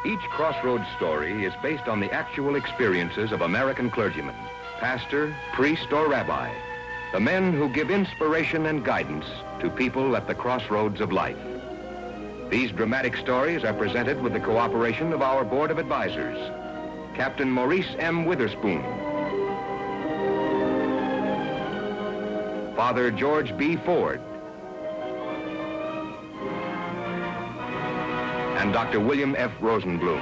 Each Crossroads story is based on the actual experiences of American clergymen, pastor, priest, or rabbi, the men who give inspiration and guidance to people at the crossroads of life. These dramatic stories are presented with the cooperation of our Board of Advisors, Captain Maurice M. Witherspoon, Father George B. Ford, and Dr. William F. Rosenblum.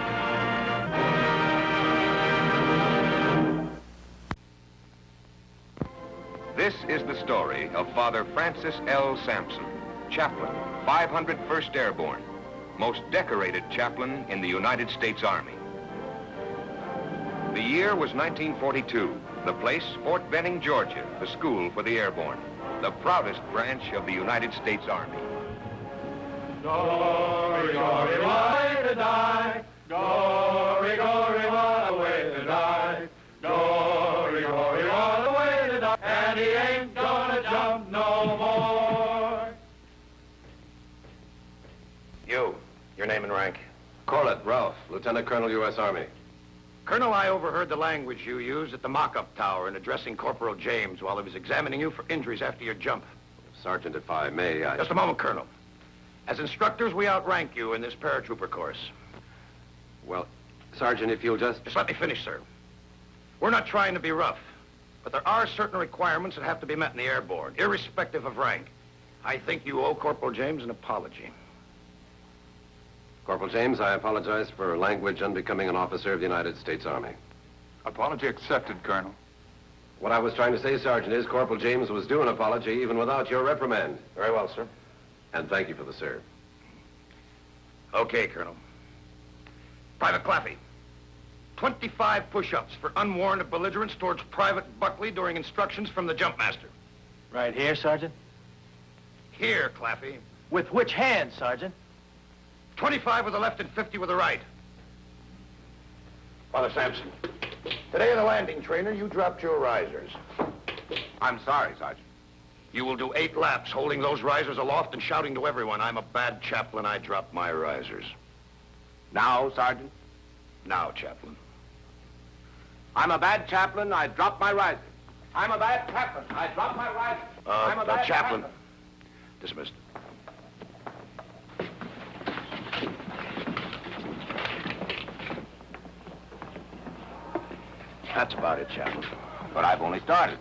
This is the story of Father Francis L. Sampson, Chaplain, 501st Airborne, most decorated chaplain in the United States Army. The year was 1942. The place, Fort Benning, Georgia, the school for the Airborne, the proudest branch of the United States Army. Glory, glory, why to die? Glory, glory, what a way to die. Glory, glory, what a way to die. And he ain't gonna jump no more. Your name and rank? Corlett, Ralph, Lieutenant Colonel, U.S. Army. Colonel, I overheard the language you used at the mock-up tower in addressing Corporal James while he was examining you for injuries after your jump. Sergeant, if I may, I... Just a moment, Colonel. As instructors, we outrank you in this paratrooper course. Well, Sergeant, if you'll just... Just let me finish, sir. We're not trying to be rough, but there are certain requirements that have to be met in the Airborne, irrespective of rank. I think you owe Corporal James an apology. Corporal James, I apologize for language unbecoming an officer of the United States Army. Apology accepted, Colonel. What I was trying to say, Sergeant, is Corporal James was due an apology even without your reprimand. Very well, sir. And thank you for the serve. Okay, Colonel. Private Claffey, 25 push-ups for unwarranted belligerence towards Private Buckley during instructions from the jump master. Right here, Sergeant? Here, Claffey. With which hand, Sergeant? 25 with the left and 50 with the right. Father Sampson, today in the landing trainer, you dropped your risers. I'm sorry, Sergeant. You will do 8 laps holding those risers aloft and shouting to everyone, I'm a bad chaplain, I dropped my risers. Now, Sergeant? Now, Chaplain. I'm a bad chaplain, I dropped my risers. I'm a bad chaplain, I dropped my risers. I'm a bad Chaplain. Dismissed. That's about it, Chaplain. But I've only started.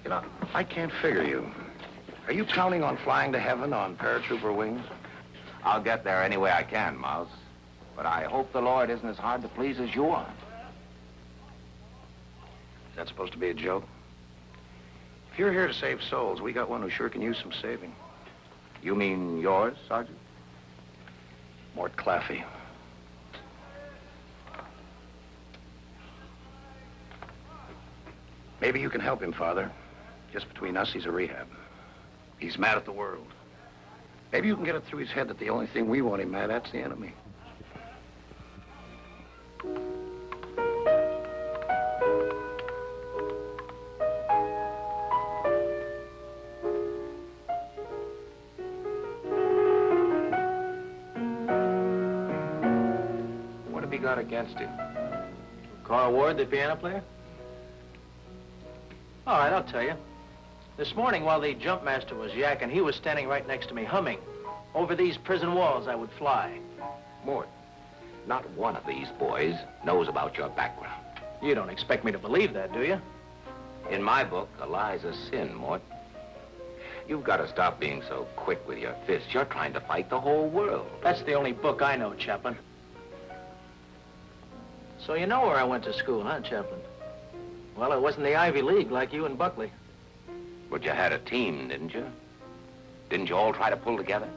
You know, I can't figure you. Are you counting on flying to heaven on paratrooper wings? I'll get there any way I can, Mouse. But I hope the Lord isn't as hard to please as you are. Is that supposed to be a joke? If you're here to save souls, we got one who sure can use some saving. You mean yours, Sergeant? Mort Claffey. Maybe you can help him, Father. Just between us, he's a rehab. He's mad at the world. Maybe you can get it through his head that the only thing we want him mad at's the enemy. What have you got against him? Carl Ward, the piano player? All right, I'll tell you. This morning, while the jump master was yakking, he was standing right next to me, humming. Over these prison walls, I would fly. Mort, not one of these boys knows about your background. You don't expect me to believe that, do you? In my book, a lie's a sin, Mort. You've got to stop being so quick with your fists. You're trying to fight the whole world. That's the only book I know, Chaplain. So you know where I went to school, huh, Chaplain? Well, it wasn't the Ivy League like you and Buckley. But you had a team, didn't you? Didn't you all try to pull together?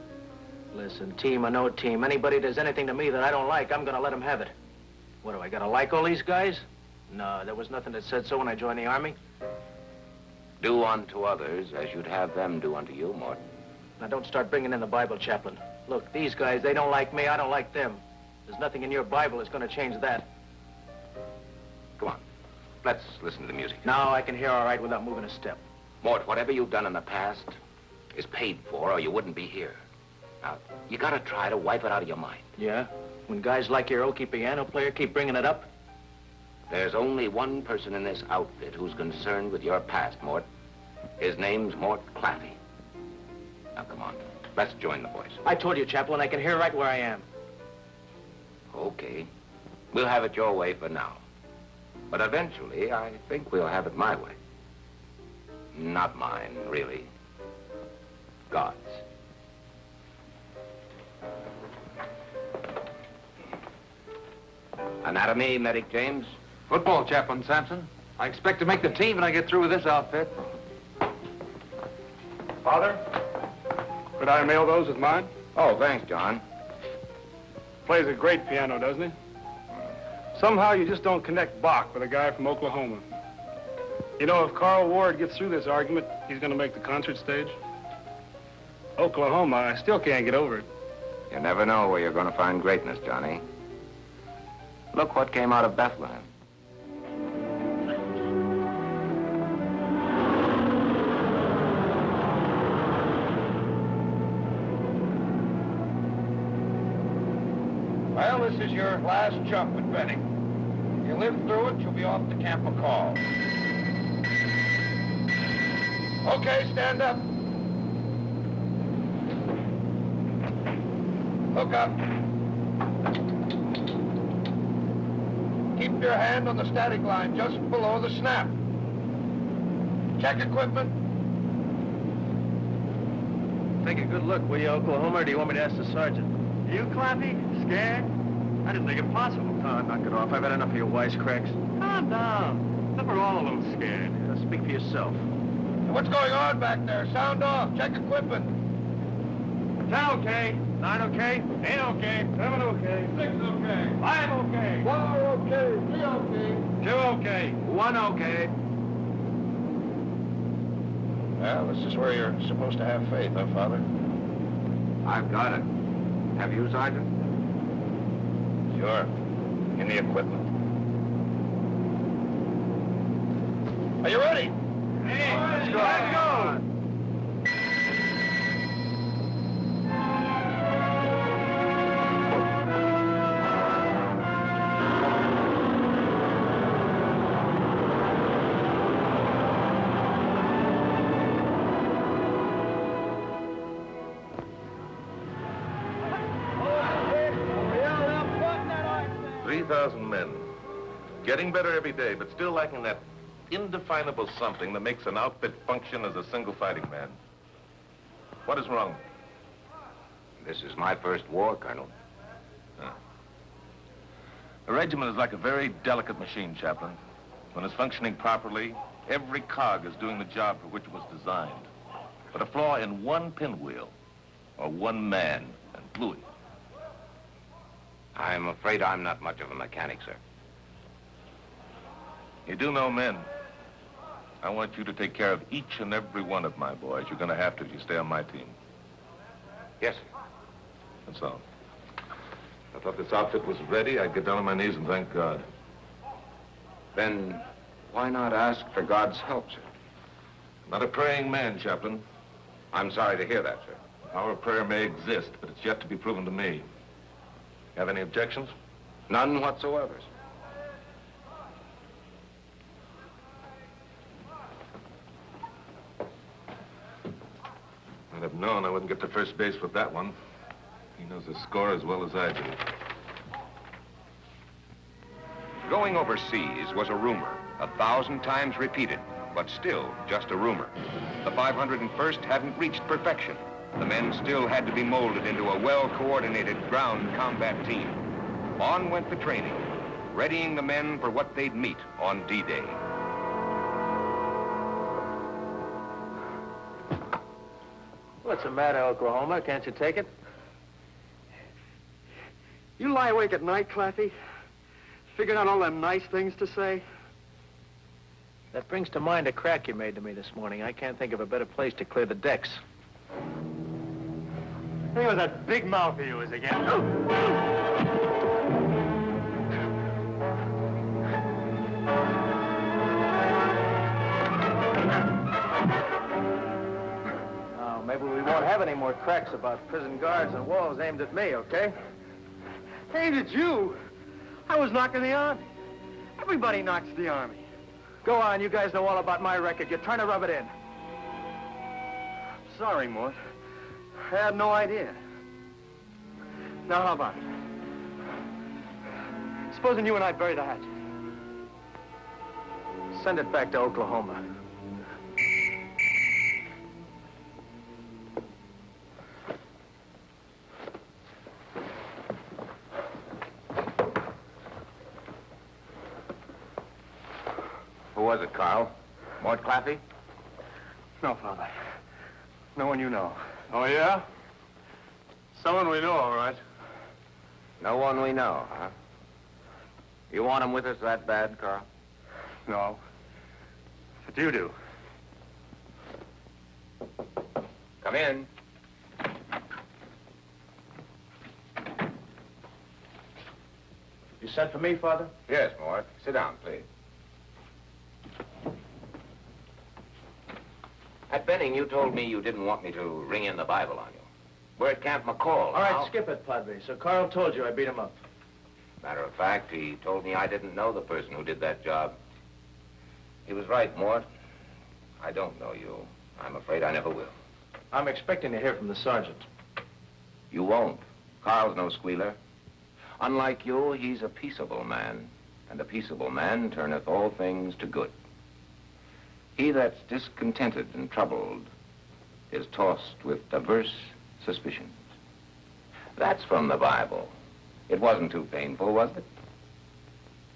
Listen, team or no team, anybody does anything to me that I don't like, I'm gonna let him have it. What, do I gotta like all these guys? No, there was nothing that said so when I joined the Army. Do unto others as you'd have them do unto you, Mort. Now, don't start bringing in the Bible, Chaplain. Look, these guys, they don't like me, I don't like them. There's nothing in your Bible that's gonna change that. Come on. Let's listen to the music. Now I can hear all right without moving a step. Mort, whatever you've done in the past is paid for, or you wouldn't be here. Now, you gotta try to wipe it out of your mind. Yeah? When guys like your Okie piano player keep bringing it up? There's only one person in this outfit who's concerned with your past, Mort. His name's Mort Claffey. Now, come on. Let's join the boys. I told you, Chaplain, I can hear right where I am. Okay. We'll have it your way for now. But eventually, I think we'll have it my way. Not mine, really. God's. Anatomy, Medic James. Football, Chaplain Sampson. I expect to make the team when I get through with this outfit. Father, could I mail those with mine? Oh, thanks, John. Plays a great piano, doesn't he? Somehow you just don't connect Bach with a guy from Oklahoma. You know, if Carl Ward gets through this argument, he's going to make the concert stage. Oklahoma, I still can't get over it. You never know where you're going to find greatness, Johnny. Look what came out of Bethlehem. Well, this is your last jump at Benning. If you live through it, you'll be off to Camp McCall. Okay, stand up. Hook up. Keep your hand on the static line just below the snap. Check equipment. Take a good look, will you, Oklahoma, or do you want me to ask the sergeant? You, Clappy? Scared? I didn't think it possible. Oh, knock it off. I've had enough of your wisecracks. Calm down. We're all a little scared. Speak for yourself. What's going on back there? Sound off. Check equipment. 10 okay. 9 okay. 8 okay. 7 okay. 6 okay. 5 okay. 4 okay. 3 okay. 2 okay. 1 okay. Well, this is where you're supposed to have faith, huh, Father? I've got it. Have you, Sergeant? Sure. In the equipment. Are you ready? Hey, let's go. Men. Getting better every day, but still lacking that indefinable something that makes an outfit function as a single fighting man. What is wrong? This is my first war, Colonel. A regiment is like a very delicate machine, Chaplain. When it's functioning properly, every cog is doing the job for which it was designed. But a flaw in one pinwheel, or one man, and blew it. I'm afraid I'm not much of a mechanic, sir. You do know men. I want you to take care of each and every one of my boys. You're going to have to if you stay on my team. Yes, sir. That's all. I thought this outfit was ready. I'd get down on my knees and thank God. Then why not ask for God's help, sir? I'm not a praying man, Chaplain. I'm sorry to hear that, sir. Our prayer may exist, but it's yet to be proven to me. Have any objections? None whatsoever, sir. I'd have known I wouldn't get to first base with that one. He knows the score as well as I do. Going overseas was a rumor, 1,000 times repeated, but still just a rumor. The 501st hadn't reached perfection. The men still had to be molded into a well-coordinated ground combat team. On went the training, readying the men for what they'd meet on D-Day. What's the matter, Oklahoma? Can't you take it? You lie awake at night, Claffy? Figuring out all them nice things to say? That brings to mind a crack you made to me this morning. I can't think of a better place to clear the decks. I think it was that big mouth of yours again. Oh, maybe we won't have any more cracks about prison guards and walls aimed at me, okay? Aimed at you? I was knocking the Army. Everybody knocks the Army. Go on, you guys know all about my record. You're trying to rub it in. Sorry, Mort. I had no idea. Now, how about it? Supposing you and I bury the hatchet. Send it back to Oklahoma. Who was it, Carl? Mort Claffey? No, Father. No one you know. Oh, yeah? Someone we know, all right. No one we know, huh? You want him with us that bad, Carl? No. But you do. Come in. You sent for me, Father? Yes, Mort. Sit down, please. At Benning, you told me you didn't want me to ring in the Bible on you. We're at Camp McCall. All right, skip it, Padre. So Carl told you I beat him up. Matter of fact, he told me I didn't know the person who did that job. He was right, Mort. I don't know you. I'm afraid I never will. I'm expecting to hear from the sergeant. You won't. Carl's no squealer. Unlike you, he's a peaceable man, and a peaceable man turneth all things to good. He that's discontented and troubled is tossed with diverse suspicions. That's from the Bible. It wasn't too painful, was it?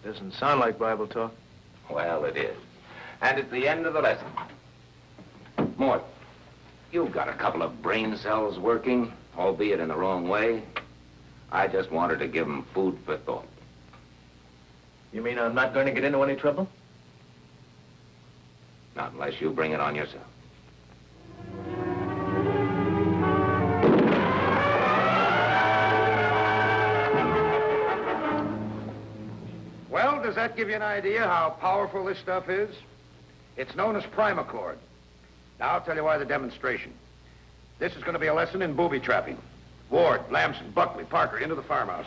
Doesn't sound like Bible talk. Well, it is. And it's the end of the lesson. Mort, you've got a couple of brain cells working, albeit in the wrong way. I just wanted to give them food for thought. You mean I'm not going to get into any trouble? Not unless you bring it on yourself. Well, does that give you an idea how powerful this stuff is? It's known as primacord. Now, I'll tell you why the demonstration. This is going to be a lesson in booby trapping. Ward, Lamson, Buckley, Parker, into the farmhouse.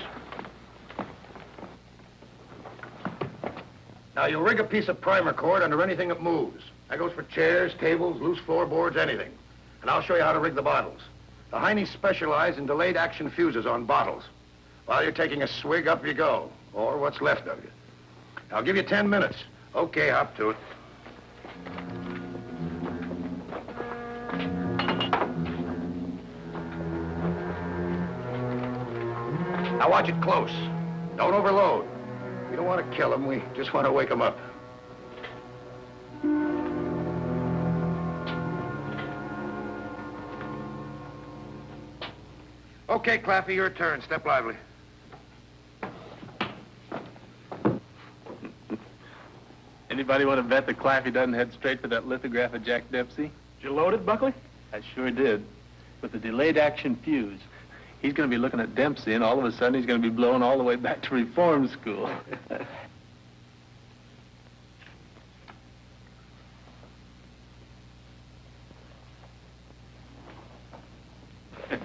Now, you'll rig a piece of primacord under anything that moves. That goes for chairs, tables, loose floorboards, anything. And I'll show you how to rig the bottles. The Heinies specialize in delayed action fuses on bottles. While you're taking a swig, up you go. Or what's left of you. I'll give you 10 minutes. Okay, hop to it. Now watch it close. Don't overload. We don't want to kill him. We just want to wake him up. Okay, Claffey, your turn. Step lively. Anybody want to bet that Claffey doesn't head straight for that lithograph of Jack Dempsey? Did you load it, Buckley? I sure did. With the delayed action fuse. He's going to be looking at Dempsey, and all of a sudden he's going to be blown all the way back to reform school.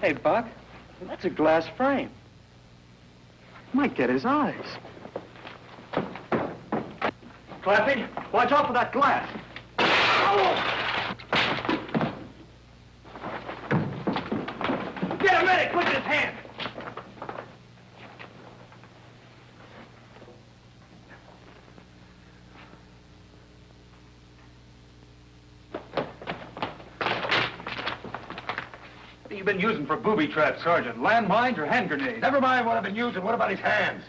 Hey, Buck, that's a glass frame. Might get his eyes. Claffey, watch out for that glass. Get a medic, look at his hand. What have you been using for booby traps, Sergeant? Landmines or hand grenades? Never mind what I've been using. What about his hands?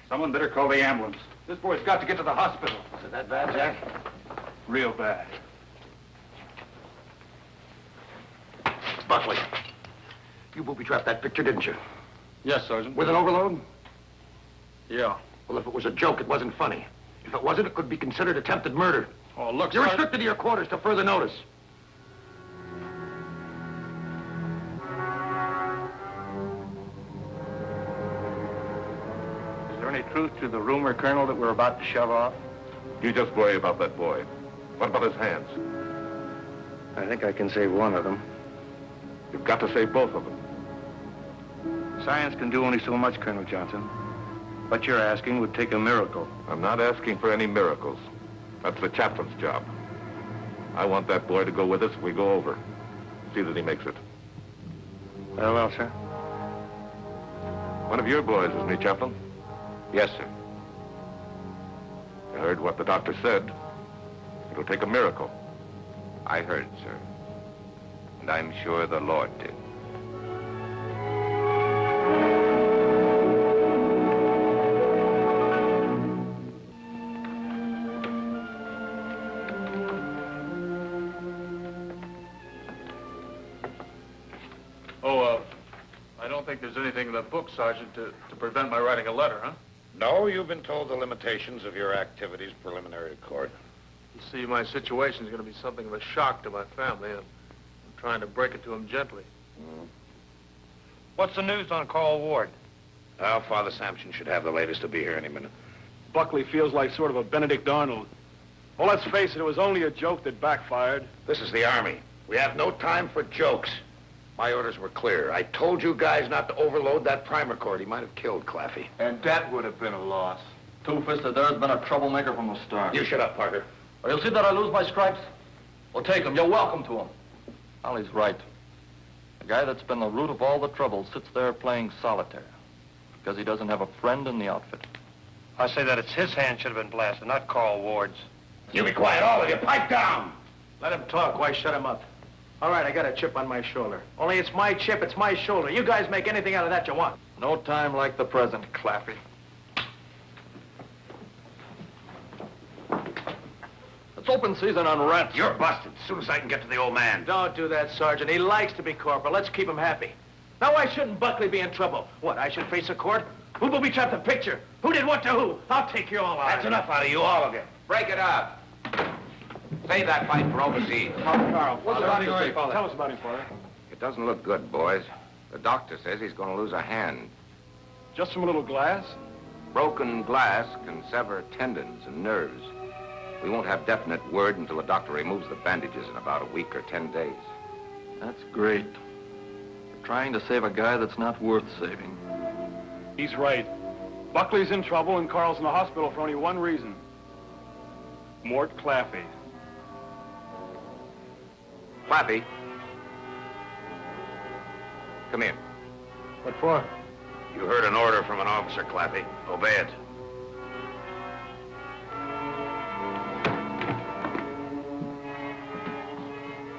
Someone better call the ambulance. This boy's got to get to the hospital. Is it that bad, Jack? Real bad. Buckley, you booby-trapped that picture, didn't you? Yes, Sergeant. With an overload? Yeah. Well, if it was a joke, it wasn't funny. If it wasn't, it could be considered attempted murder. Oh, look, You're Sergeant. restricted to your quarters till further notice. Is there any truth to the rumor, Colonel, that we're about to shove off? You just worry about that boy. What about his hands? I think I can save one of them. You've got to save both of them. Science can do only so much, Colonel Johnson. What you're asking would take a miracle. I'm not asking for any miracles. That's the chaplain's job. I want that boy to go with us if we go over. See that he makes it. Very well, sir. One of your boys, isn't he, Chaplain? Yes, sir. You heard what the doctor said. It'll take a miracle. I heard, sir. And I'm sure the Lord did. I don't think there's anything in the book, Sergeant, to prevent my writing a letter, huh? No, you've been told the limitations of your activities preliminary to court. You see, my situation is going to be something of a shock to my family, and I'm trying to break it to them gently. What's the news on Carl Ward? Well, Father Sampson should have the latest to be here any minute. Buckley feels like sort of a Benedict Arnold. Well, let's face it was only a joke that backfired. This is the Army. We have no time for jokes. My orders were clear. I told you guys not to overload that primer cord. He might have killed Claffey. And that would have been a loss. Two-Fisted there's been a troublemaker from the start. You shut up, Parker. Well, you'll see that I lose my stripes. Well, take them. You're welcome to them. Well, he's right. The guy that's been the root of all the trouble sits there playing solitaire because he doesn't have a friend in the outfit. I say that it's his hand should have been blasted, not Carl Ward's. You be quiet, all of you. Pipe down. Let him talk. Why shut him up? All right, I got a chip on my shoulder. Only it's my chip, it's my shoulder. You guys make anything out of that you want. No time like the present, Claffey. It's open season on rent. You're busted as soon as I can get to the old man. Don't do that, Sergeant. He likes to be corporal. Let's keep him happy. Now, why shouldn't Buckley be in trouble? What, I should face a court? Who booby-trapped the picture? Who did what to who? I'll take you all out. That's enough out of you, all of you. Break it up. Save that fight for overseas. Carl, what's the Father, doctor say? Father. Tell us about him, Father. It doesn't look good, boys. The doctor says he's going to lose a hand. Just from a little glass? Broken glass can sever tendons and nerves. We won't have definite word until the doctor removes the bandages in about a week or 10 days. That's great. You're trying to save a guy that's not worth saving. He's right. Buckley's in trouble and Carl's in the hospital for only one reason. Mort Claffey. Claffey. Come here. What for? You heard an order from an officer, Claffey. Obey it.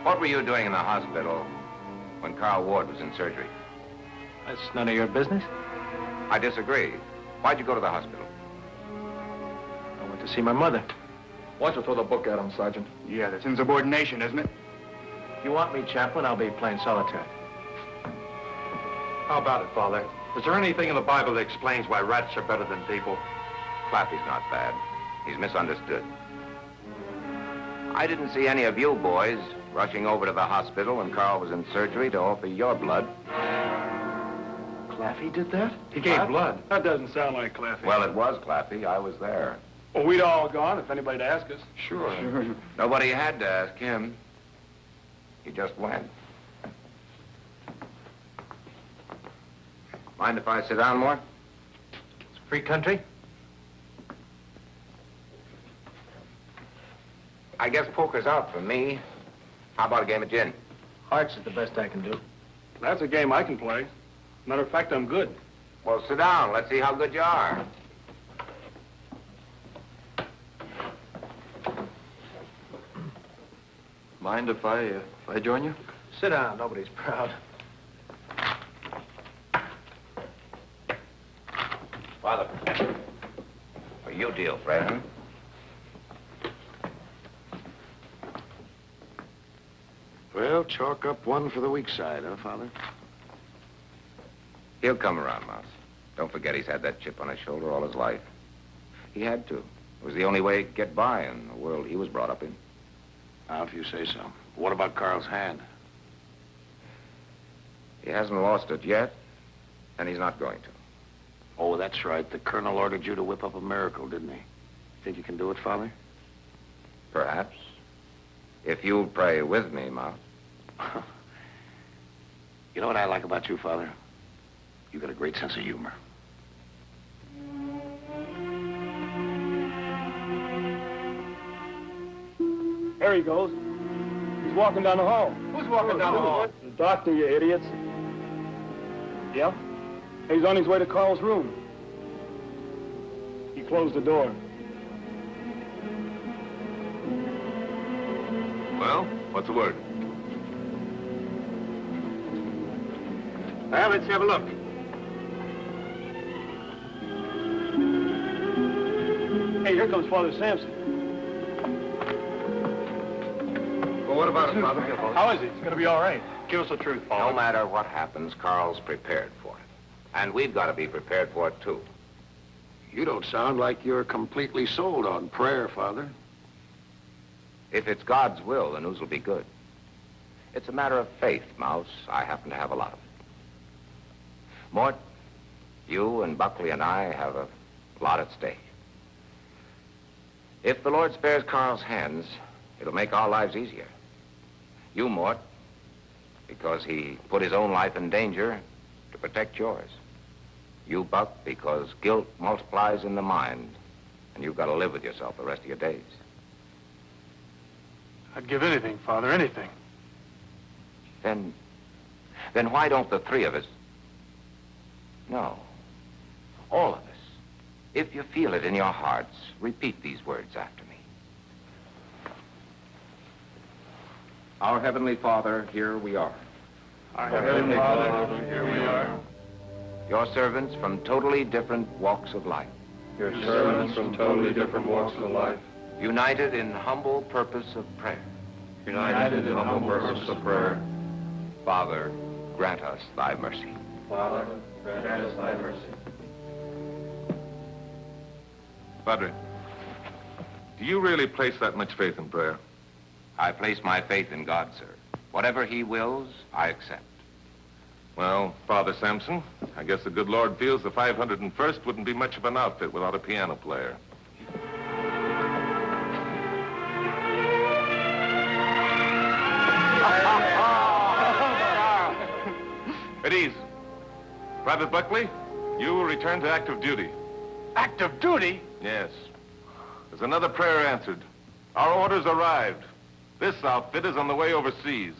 What were you doing in the hospital when Carl Ward was in surgery? That's none of your business. I disagree. Why'd you go to the hospital? I went to see my mother. Why don't you throw the book at him, Sergeant? Yeah, that's insubordination, isn't it? If you want me, Chaplain, I'll be playing solitaire. How about it, Father? Is there anything in the Bible that explains why rats are better than people? Claffey's not bad. He's misunderstood. I didn't see any of you boys rushing over to the hospital when Carl was in surgery to offer your blood. Claffey did that? He gave blood. That doesn't sound like Claffey. Well, it was Claffey. I was there. Well, we'd all gone if anybody'd asked us. Sure. Nobody had to ask him. He just went. Mind if I sit down more? It's a free country. I guess poker's out for me. How about a game of gin? Hearts is the best I can do. That's a game I can play. Matter of fact, I'm good. Well, sit down. Let's see how good you are. Mind if I join you? Sit down. Nobody's proud. Father. Well, you deal, Fred. Well, chalk up one for the weak side, huh, Father? He'll come around, Mouse. Don't forget he's had that chip on his shoulder all his life. He had to. It was the only way he could get by in the world he was brought up in. Now, if you say so. What about Carl's hand? He hasn't lost it yet, and he's not going to. Oh, that's right. The colonel ordered you to whip up a miracle, didn't he? Think you can do it, Father? Perhaps. If you'll pray with me, Mouse. You know what I like about you, Father? You got a great sense of humor. There he goes. He's walking down the hall. Who's walking down the hall? The doctor, you idiots. Yeah? He's on his way to Carl's room. He closed the door. Well, what's the word? Well, let's have a look. Hey, here comes Father Sampson. Well, what about it, Father? How is he? It's gonna be all right. Give us the truth, Father. No matter what happens, Carl's prepared for it. And we've got to be prepared for it, too. You don't sound like you're completely sold on prayer, Father. If it's God's will, the news will be good. It's a matter of faith, Mouse. I happen to have a lot of it. Mort, you and Buckley and I have a lot at stake. If the Lord spares Carl's hands, it'll make our lives easier. You, Mort, because he put his own life in danger to protect yours. You, Buck, because guilt multiplies in the mind, and you've got to live with yourself the rest of your days. I'd give anything, Father, anything. Then why don't the three of us? No, all of us. If you feel it in your hearts, repeat these words after me. Our Heavenly Father, here we are. Our Heavenly Father, here we are. Your servants from totally different walks of life. Your servants from totally different walks of life. United in humble purpose of prayer. United in humble purpose of prayer. Father, grant us thy mercy. Father, grant us thy mercy. Padre, do you really place that much faith in prayer? I place my faith in God, sir. Whatever he wills, I accept. Well, Father Sampson, I guess the good Lord feels the 501st wouldn't be much of an outfit without a piano player. At ease. Private Buckley, you will return to active duty. Active duty? Yes. There's another prayer answered. Our orders arrived. This outfit is on the way overseas.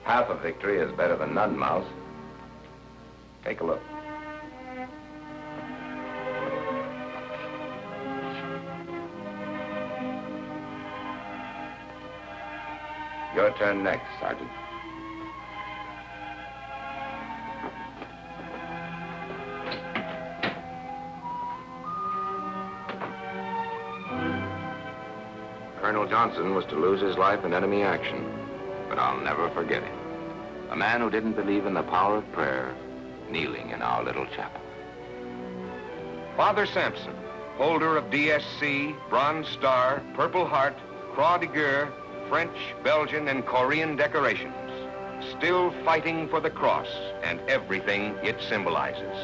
Half a victory is better than none, Mouse. Take a look. Your turn next, Sergeant. Colonel Johnson was to lose his life in enemy action, but I'll never forget him. A man who didn't believe in the power of prayer, kneeling in our little chapel. Father Sampson, holder of DSC, Bronze Star, Purple Heart, Croix de Guerre, French, Belgian, and Korean decorations, still fighting for the cross and everything it symbolizes.